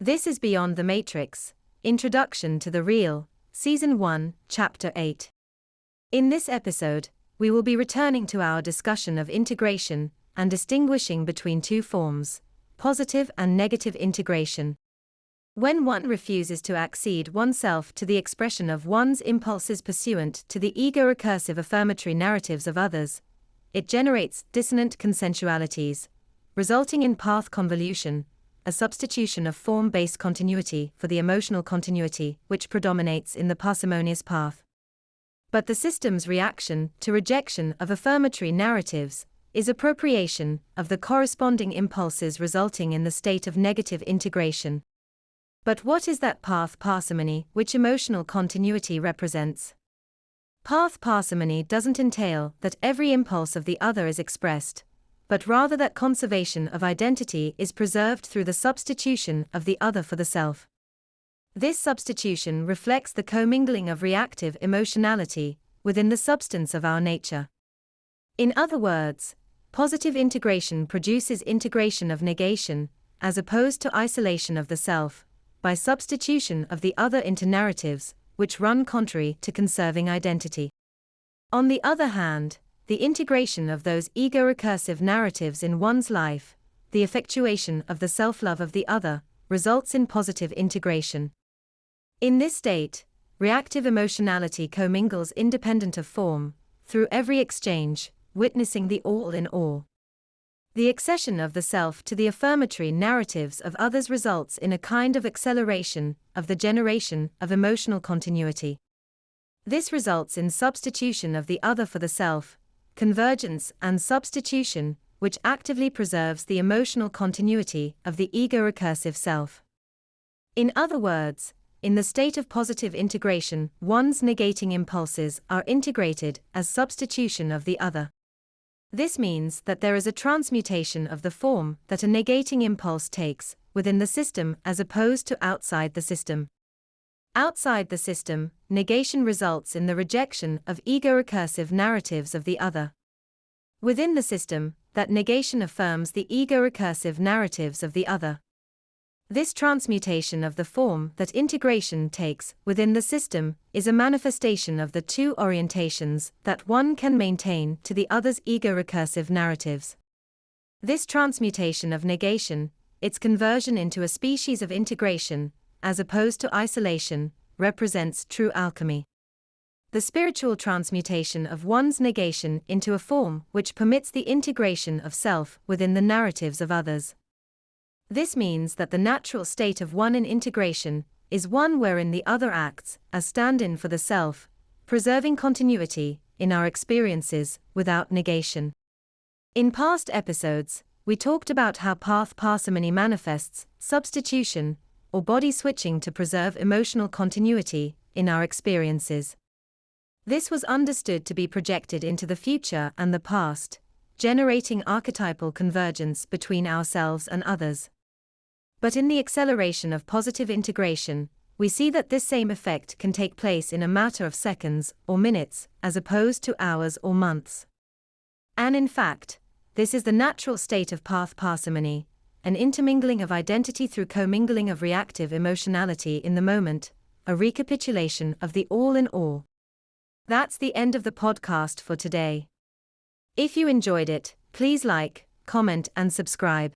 This is Beyond the Matrix, Introduction to the Real, Season 1, Chapter 8. In this episode, we will be returning to our discussion of integration and distinguishing between two forms, positive and negative integration. When one refuses to accede oneself to the expression of one's impulses pursuant to the ego-recursive affirmatory narratives of others, it generates dissonant consensualities, resulting in path convolution, a substitution of form-based continuity for the emotional continuity which predominates in the parsimonious path. But the system's reaction to rejection of affirmatory narratives is appropriation of the corresponding impulses, resulting in the state of negative integration. But what is that path parsimony which emotional continuity represents? Path parsimony doesn't entail that every impulse of the other is expressed, but rather that conservation of identity is preserved through the substitution of the other for the self. This substitution reflects the commingling of reactive emotionality within the substance of our nature. In other words, positive integration produces integration of negation, as opposed to isolation of the self, by substitution of the other into narratives, which run contrary to conserving identity. On the other hand, the integration of those ego-recursive narratives in one's life, the effectuation of the self-love of the other, results in positive integration. In this state, reactive emotionality commingles independent of form, through every exchange, witnessing the all in all. The accession of the self to the affirmatory narratives of others results in a kind of acceleration of the generation of emotional continuity. This results in substitution of the other for the self, convergence and substitution, which actively preserves the emotional continuity of the ego-recursive self. In other words, in the state of positive integration, one's negating impulses are integrated as substitution of the other. This means that there is a transmutation of the form that a negating impulse takes within the system as opposed to outside the system. Outside the system, negation results in the rejection of ego-recursive narratives of the other. Within the system, that negation affirms the ego-recursive narratives of the other. This transmutation of the form that integration takes within the system is a manifestation of the two orientations that one can maintain to the other's ego-recursive narratives. This transmutation of negation, its conversion into a species of integration, as opposed to isolation, represents true alchemy. The spiritual transmutation of one's negation into a form which permits the integration of self within the narratives of others. This means that the natural state of one in integration is one wherein the other acts as stand-in for the self, preserving continuity in our experiences without negation. In past episodes, we talked about how path parsimony manifests substitution or body switching to preserve emotional continuity in our experiences. This was understood to be projected into the future and the past, generating archetypal convergence between ourselves and others. But in the acceleration of positive integration, we see that this same effect can take place in a matter of seconds or minutes, as opposed to hours or months. And in fact, this is the natural state of path parsimony, an intermingling of identity through commingling of reactive emotionality in the moment, a recapitulation of the all in all. That's the end of the podcast for today. If you enjoyed it, please like, comment and subscribe.